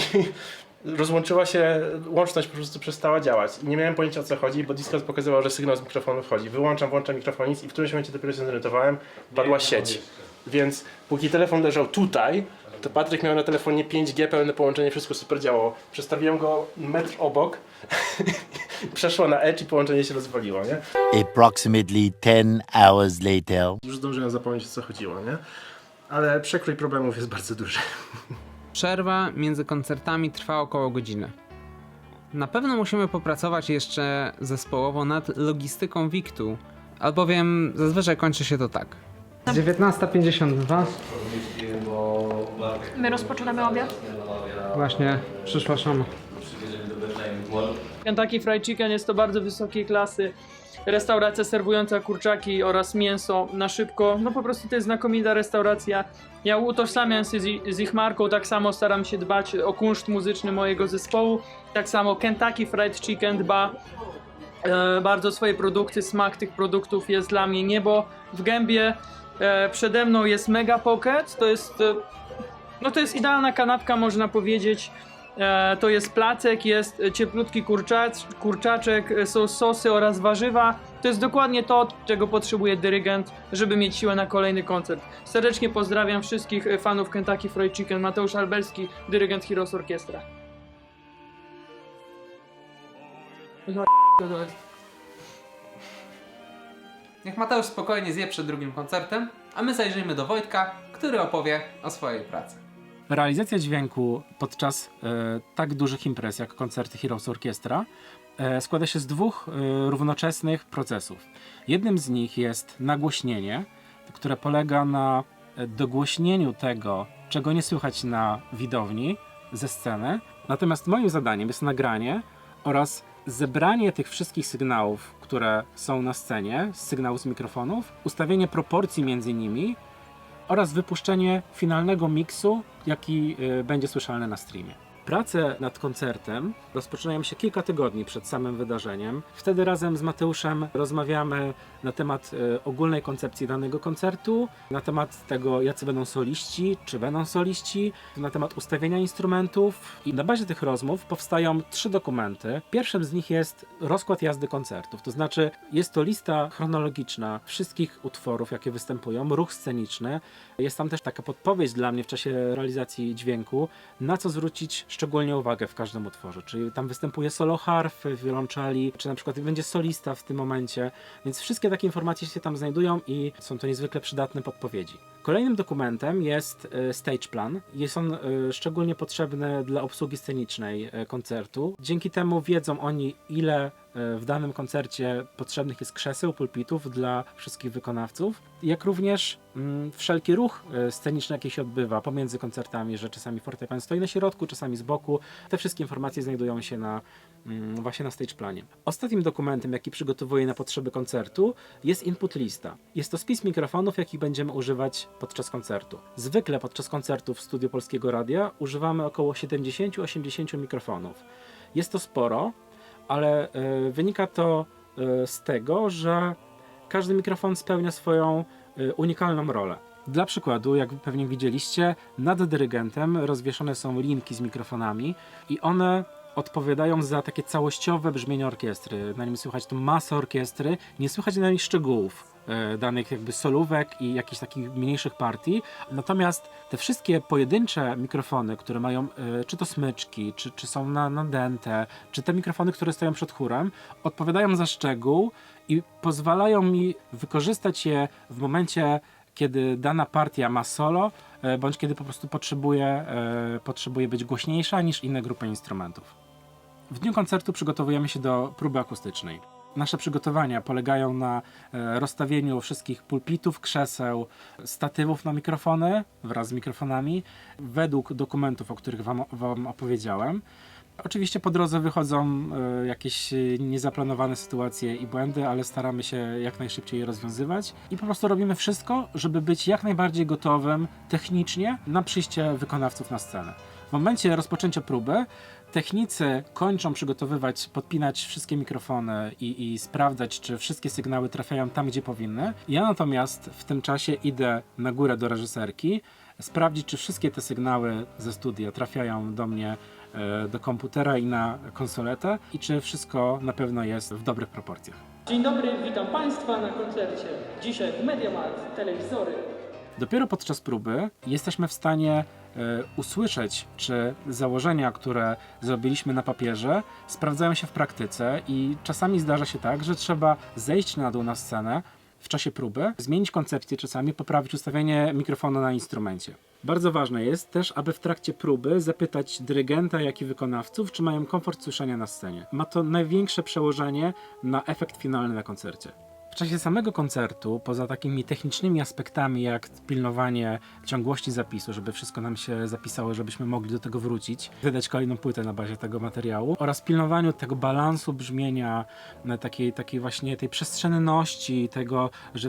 rozłączyła się, łączność po prostu przestała działać. I nie miałem pojęcia, o co chodzi, bo Discord pokazywał, że sygnał z mikrofonu wchodzi. Wyłączam, włączam mikrofon nic i w którymś momencie dopiero się zorientowałem, padła sieć. Więc póki telefon leżał tutaj, to Patryk miał na telefonie 5G, pełne połączenie, wszystko super działało. Przestawiłem go metr obok, przeszło na Edge i połączenie się rozwaliło, nie? Approximately 10 hours later. Już zdążyłem zapomnieć, o co chodziło, nie? Ale przekrój problemów jest bardzo duży. Przerwa między koncertami trwa około godziny. Na pewno musimy popracować jeszcze zespołowo nad logistyką Wiktu, albowiem zazwyczaj kończy się to tak. 19:52. My rozpoczynamy obiad. Właśnie przyszła szama. Kentucky Fried Chicken jest to bardzo wysokiej klasy restauracja serwująca kurczaki oraz mięso na szybko. No po prostu to jest znakomita restauracja. Ja utożsamiam się z ich marką, tak samo staram się dbać o kunszt muzyczny mojego zespołu. Tak samo Kentucky Fried Chicken dba bardzo o swoje produkty, smak tych produktów jest dla mnie niebo w gębie. Przede mną jest Mega Pocket, to jest idealna kanapka, można powiedzieć. To jest placek, jest cieplutki kurczaczek, są sosy oraz warzywa. To jest dokładnie to, czego potrzebuje dyrygent, żeby mieć siłę na kolejny koncert. Serdecznie pozdrawiam wszystkich fanów Kentucky Fried Chicken. Mateusz Albelski, dyrygent Heroes Orkiestra. Niech Mateusz spokojnie zje przed drugim koncertem, a my zajrzyjmy do Wojtka, który opowie o swojej pracy. Realizacja dźwięku podczas tak dużych imprez jak koncerty Heroes Orkiestra składa się z dwóch równoczesnych procesów. Jednym z nich jest nagłośnienie, które polega na dogłośnieniu tego, czego nie słychać na widowni ze sceny. Natomiast moim zadaniem jest nagranie oraz zebranie tych wszystkich sygnałów, które są na scenie, sygnałów z mikrofonów, ustawienie proporcji między nimi oraz wypuszczenie finalnego miksu, jaki będzie słyszalny na streamie. Prace nad koncertem rozpoczynają się kilka tygodni przed samym wydarzeniem. Wtedy razem z Mateuszem rozmawiamy na temat ogólnej koncepcji danego koncertu, na temat tego, jacy będą soliści, czy będą soliści, na temat ustawienia instrumentów. I na bazie tych rozmów powstają 3 dokumenty. Pierwszym z nich jest rozkład jazdy koncertów, to znaczy jest to lista chronologiczna wszystkich utworów, jakie występują, ruch sceniczny. Jest tam też taka podpowiedź dla mnie w czasie realizacji dźwięku, na co zwrócić szczególnie uwagę w każdym utworze. Czyli tam występuje solo harfy, wiolonczeli, czy na przykład będzie solista w tym momencie, więc wszystkie takie informacje się tam znajdują i są to niezwykle przydatne podpowiedzi. Kolejnym dokumentem jest stage plan. Jest on szczególnie potrzebny dla obsługi scenicznej koncertu. Dzięki temu wiedzą oni, ile w danym koncercie potrzebnych jest krzeseł, pulpitów dla wszystkich wykonawców, jak również wszelki ruch sceniczny, jaki się odbywa pomiędzy koncertami, że czasami fortepian stoi na środku, czasami z boku. Te wszystkie informacje znajdują się właśnie na stage planie. Ostatnim dokumentem, jaki przygotowuję na potrzeby koncertu, jest input lista. Jest to spis mikrofonów, jakich będziemy używać podczas koncertu. Zwykle podczas koncertów w Studiu Polskiego Radia używamy około 70-80 mikrofonów. Jest to sporo, ale wynika to z tego, że każdy mikrofon spełnia swoją unikalną rolę. Dla przykładu, jak pewnie widzieliście, nad dyrygentem rozwieszone są linki z mikrofonami i one odpowiadają za takie całościowe brzmienie orkiestry. Na nim słychać tu masę orkiestry, nie słychać na nich szczegółów danych jakby solówek i jakichś takich mniejszych partii. Natomiast te wszystkie pojedyncze mikrofony, które mają czy to smyczki, czy są nadęte, czy te mikrofony, które stoją przed chórem, odpowiadają za szczegół i pozwalają mi wykorzystać je w momencie, kiedy dana partia ma solo, bądź kiedy po prostu potrzebuje być głośniejsza niż inne grupy instrumentów. W dniu koncertu przygotowujemy się do próby akustycznej. Nasze przygotowania polegają na rozstawieniu wszystkich pulpitów, krzeseł, statywów na mikrofony wraz z mikrofonami według dokumentów, o których wam opowiedziałem. Oczywiście po drodze wychodzą jakieś niezaplanowane sytuacje i błędy, ale staramy się jak najszybciej je rozwiązywać i po prostu robimy wszystko, żeby być jak najbardziej gotowym technicznie na przyjście wykonawców na scenę. W momencie rozpoczęcia próby technicy kończą przygotowywać, podpinać wszystkie mikrofony i sprawdzać, czy wszystkie sygnały trafiają tam, gdzie powinny. Ja natomiast w tym czasie idę na górę do reżyserki, sprawdzić, czy wszystkie te sygnały ze studia trafiają do mnie, do komputera i na konsoletę i czy wszystko na pewno jest w dobrych proporcjach. Dzień dobry, witam Państwa na koncercie. Dzisiaj w MediaMarkt telewizory. Dopiero podczas próby jesteśmy w stanie usłyszeć, czy założenia, które zrobiliśmy na papierze, sprawdzają się w praktyce i czasami zdarza się tak, że trzeba zejść na dół na scenę w czasie próby, zmienić koncepcję czasami, poprawić ustawienie mikrofonu na instrumencie. Bardzo ważne jest też, aby w trakcie próby zapytać dyrygenta, jak i wykonawców, czy mają komfort słyszenia na scenie. Ma to największe przełożenie na efekt finalny na koncercie. W czasie samego koncertu, poza takimi technicznymi aspektami jak pilnowanie ciągłości zapisu, żeby wszystko nam się zapisało, żebyśmy mogli do tego wrócić, wydać kolejną płytę na bazie tego materiału, oraz pilnowaniu tego balansu brzmienia, takiej właśnie tej przestrzenności, tego, że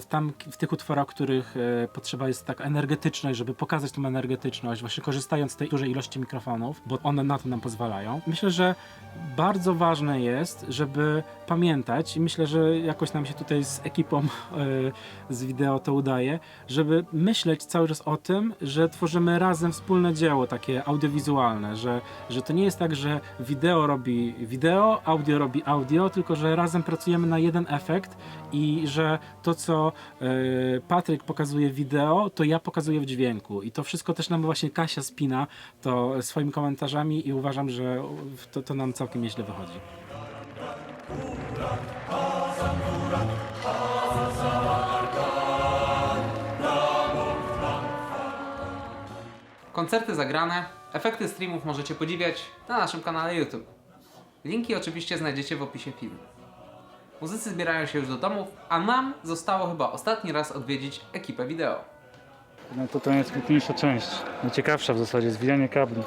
w tych utworach, których potrzeba jest tak energetyczność, żeby pokazać tą energetyczność, właśnie korzystając z tej dużej ilości mikrofonów, bo one na to nam pozwalają. Myślę, że bardzo ważne jest, żeby pamiętać i myślę, że jakoś nam się tutaj z ekipą z wideo to udaje, żeby myśleć cały czas o tym, że tworzymy razem wspólne dzieło takie audiowizualne, że to nie jest tak, że wideo robi wideo, audio robi audio, tylko że razem pracujemy na jeden efekt i że to, co Patryk pokazuje w wideo, to ja pokazuję w dźwięku i to wszystko też nam właśnie Kasia spina to swoimi komentarzami i uważam, że to nam całkiem nieźle wychodzi. Koncerty zagrane, efekty streamów możecie podziwiać na naszym kanale YouTube. Linki oczywiście znajdziecie w opisie filmu. Muzycy zbierają się już do domów, a nam zostało chyba ostatni raz odwiedzić ekipę wideo. No to najtrudniejsza część, najciekawsza w zasadzie, zwijanie kabli.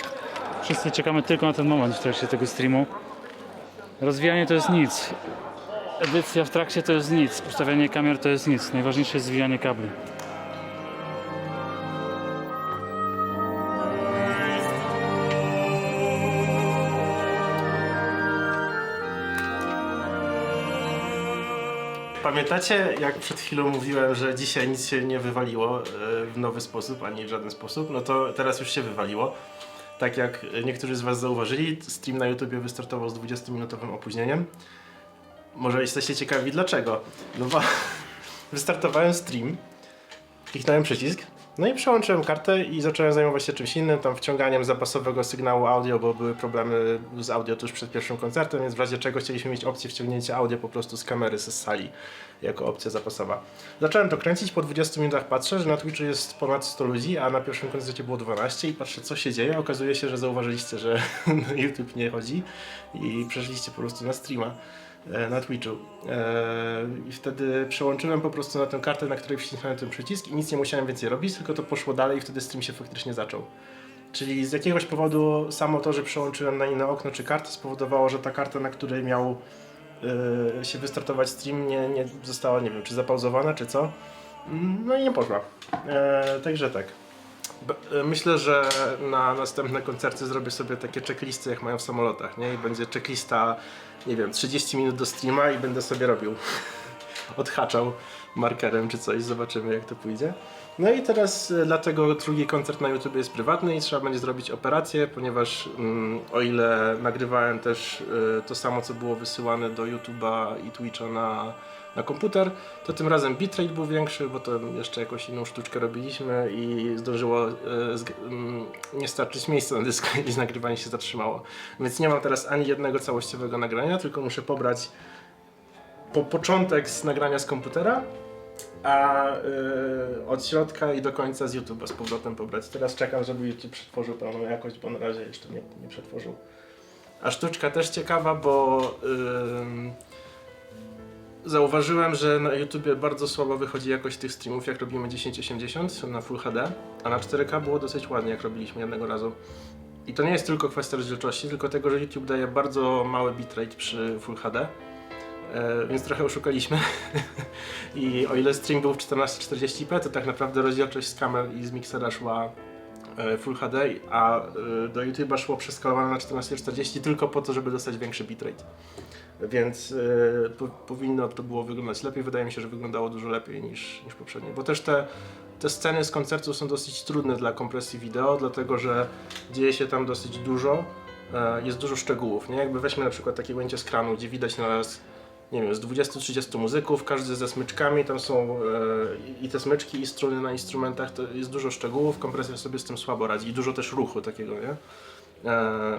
Wszyscy czekamy tylko na ten moment w trakcie tego streamu. Rozwijanie to jest nic. Edycja w trakcie to jest nic. Ustawianie kamer to jest nic. Najważniejsze jest zwijanie kabli. Pamiętacie, jak przed chwilą mówiłem, że dzisiaj nic się nie wywaliło w nowy sposób, ani w żaden sposób? No to teraz już się wywaliło. Tak jak niektórzy z Was zauważyli, stream na YouTubie wystartował z 20-minutowym opóźnieniem. Może jesteście ciekawi dlaczego? No bo wystartowałem stream, kliknąłem przycisk, no i przełączyłem kartę i zacząłem zajmować się czymś innym, tam wciąganiem zapasowego sygnału audio, bo były problemy z audio tuż przed pierwszym koncertem, więc w razie czego chcieliśmy mieć opcję wciągnięcia audio po prostu z kamery, z sali, jako opcja zapasowa. Zacząłem to kręcić, po 20 minutach patrzę, że na Twitchu jest ponad 100 ludzi, a na pierwszym koncercie było 12 i patrzę, co się dzieje. Okazuje się, że zauważyliście, że YouTube nie chodzi i przeszliście po prostu na streama na Twitchu. I wtedy przełączyłem po prostu na tę kartę, na której wcisnąłem ten przycisk i nic nie musiałem więcej robić, tylko to poszło dalej i wtedy stream się faktycznie zaczął. Czyli z jakiegoś powodu samo to, że przełączyłem na inne okno czy kartę spowodowało, że ta karta, na której miał się wystartować stream, nie została, nie wiem, czy zapauzowana, czy co. No i nie poszła. Także tak. Myślę, że na następne koncerty zrobię sobie takie checklisty, jak mają w samolotach, nie? I będzie checklista, nie wiem, 30 minut do streama i będę sobie robił. Odhaczał markerem czy coś, zobaczymy jak to pójdzie. No i teraz dlatego drugi koncert na YouTube jest prywatny i trzeba będzie zrobić operację, ponieważ o ile nagrywałem też to samo, co było wysyłane do YouTube'a i Twitcha na komputer, to tym razem bitrate był większy, bo to jeszcze jakąś inną sztuczkę robiliśmy i zdążyło nie starczyć miejsca na dysku i nagrywanie się zatrzymało. Więc nie mam teraz ani jednego całościowego nagrania, tylko muszę pobrać początek z nagrania z komputera, a od środka i do końca z YouTube'a z powrotem pobrać. Teraz czekam, żeby YouTube przetworzył pełną jakość, bo na razie jeszcze nie przetworzył. A sztuczka też ciekawa, bo zauważyłem, że na YouTubie bardzo słabo wychodzi jakość tych streamów, jak robimy 1080 na Full HD, a na 4K było dosyć ładnie, jak robiliśmy jednego razu. I to nie jest tylko kwestia rozdzielczości, tylko tego, że YouTube daje bardzo mały bitrate przy Full HD, więc trochę oszukaliśmy. I o ile stream był w 1440p, to tak naprawdę rozdzielczość z kamer i z miksera szła Full HD, a do YouTube'a szło przeskalowane na 1440 tylko po to, żeby dostać większy bitrate. Więc powinno to było wyglądać lepiej. Wydaje mi się, że wyglądało dużo lepiej niż poprzednio. Bo też te sceny z koncertu są dosyć trudne dla kompresji wideo, dlatego że dzieje się tam dosyć dużo. Jest dużo szczegółów, nie? Jakby weźmy na przykład takie ujęcie z kranu, gdzie widać naraz, nie wiem, z 20-30 muzyków, każdy ze smyczkami, tam są i te smyczki, i struny na instrumentach, to jest dużo szczegółów, kompresja sobie z tym słabo radzi i dużo też ruchu takiego, nie?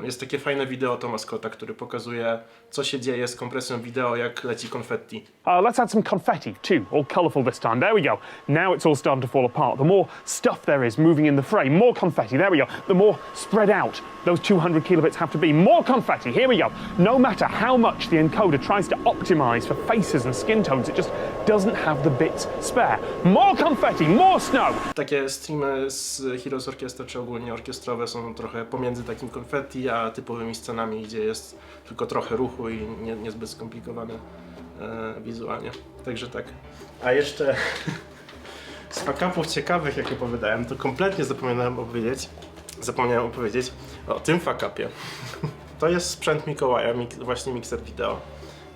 Jest takie fajne wideo Toma Scotta, który pokazuje, co się dzieje z kompresją wideo, jak leci konfetti. Let's add some confetti too, all colourful this time. There we go. Now it's all starting to fall apart. The more stuff there is moving in the frame, more confetti. There we go. The more spread out those 200 kilobits have to be. More confetti. Here we go. No matter how much the encoder tries to optimize for faces and skin tones, it just doesn't have the bits spare. More confetti, more snow. Takie streamy z Heroes Orchestra, czy ogólnie orkiestrowe, są trochę pomiędzy takim konfetti, a typowymi scenami, gdzie jest tylko trochę ruchu i niezbyt skomplikowane wizualnie. Także tak. A jeszcze z fuck-upów ciekawych, jak opowiadałem, to kompletnie zapomniałem opowiedzieć o tym fuck-upie. To jest sprzęt Mikołaja, właśnie mikser wideo.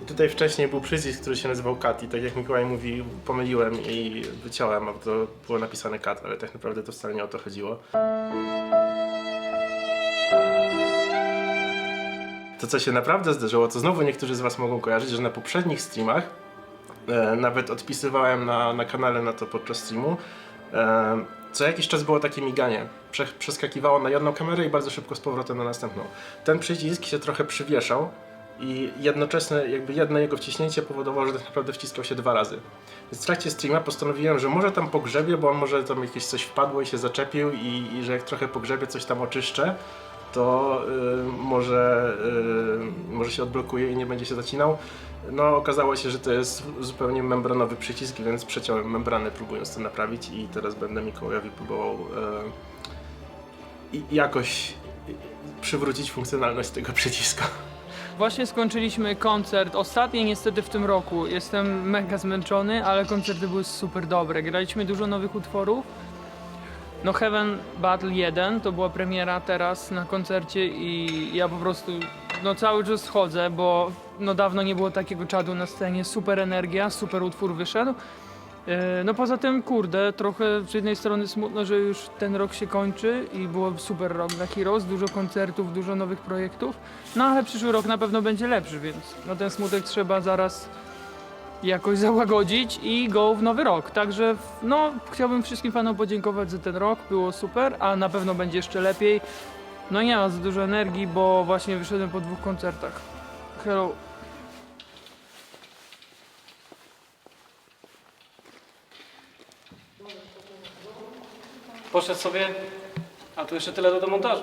I tutaj wcześniej był przycisk, który się nazywał Cut i tak jak Mikołaj mówi, pomyliłem i wyciąłem, a to było napisane Cut, ale tak naprawdę to wcale nie o to chodziło. To, co się naprawdę zdarzyło, to znowu niektórzy z was mogą kojarzyć, że na poprzednich streamach nawet odpisywałem na kanale na to podczas streamu. Co jakiś czas było takie miganie. Przeskakiwało na jedną kamerę i bardzo szybko z powrotem na następną. Ten przycisk się trochę przywieszał i jednocześnie jakby jedno jego wciśnięcie powodowało, że tak naprawdę wciskał się 2 razy. Więc w trakcie streama postanowiłem, że może tam pogrzebię, bo on może tam jakieś coś wpadło i się zaczepił i że jak trochę pogrzebię, coś tam oczyszczę, to może się odblokuje i nie będzie się zacinał. No okazało się, że to jest zupełnie membranowy przycisk, więc przeciąłem membrany, próbując to naprawić i teraz będę Mikołajowi próbował jakoś przywrócić funkcjonalność tego przycisku. Właśnie skończyliśmy koncert, ostatni niestety w tym roku. Jestem mega zmęczony, ale koncerty były super dobre. Graliśmy dużo nowych utworów. No Heaven Battle 1 to była premiera teraz na koncercie i ja po prostu no cały czas chodzę, bo no dawno nie było takiego czadu na scenie. Super energia, super utwór wyszedł. No poza tym, kurde, trochę z jednej strony smutno, że już ten rok się kończy i było super rok dla Heroes, dużo koncertów, dużo nowych projektów, no ale przyszły rok na pewno będzie lepszy, więc no ten smutek trzeba zaraz jakoś załagodzić i go w nowy rok. Także no chciałbym wszystkim fanom podziękować za ten rok, było super, a na pewno będzie jeszcze lepiej. No nie ma za dużo energii, bo właśnie wyszedłem po 2 koncertach. Hello. Poszedł sobie, a tu jeszcze tyle do demontażu.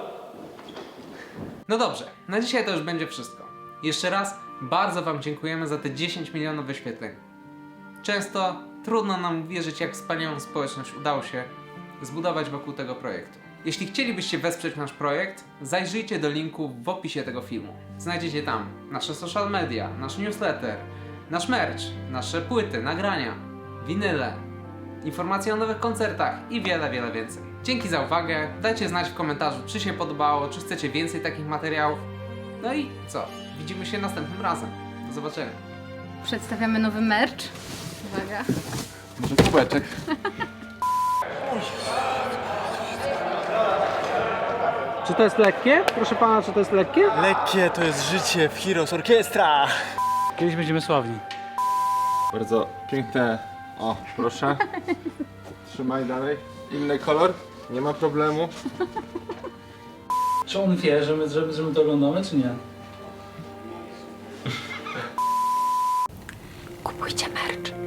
No dobrze, na dzisiaj to już będzie wszystko. Jeszcze raz bardzo wam dziękujemy za te 10 milionów wyświetleń. Często trudno nam uwierzyć, jak wspaniałą społeczność udało się zbudować wokół tego projektu. Jeśli chcielibyście wesprzeć nasz projekt, zajrzyjcie do linku w opisie tego filmu. Znajdziecie tam nasze social media, nasz newsletter, nasz merch, nasze płyty, nagrania, winyle, informacje o nowych koncertach i wiele, wiele więcej. Dzięki za uwagę, dajcie znać w komentarzu, czy się podobało, czy chcecie więcej takich materiałów. No i co? Widzimy się następnym razem. Do zobaczenia. Przedstawiamy nowy merch. Uwaga. Może kubeczek. Czy to jest lekkie? Proszę pana, czy to jest lekkie? Lekkie to jest życie w Heroes Orchestra. Kiedyś będziemy sławni. Bardzo piękne. O, proszę. Trzymaj dalej. Inny kolor. Nie ma problemu. Czy on wie, że my to oglądamy, czy nie? Kupujcie merch.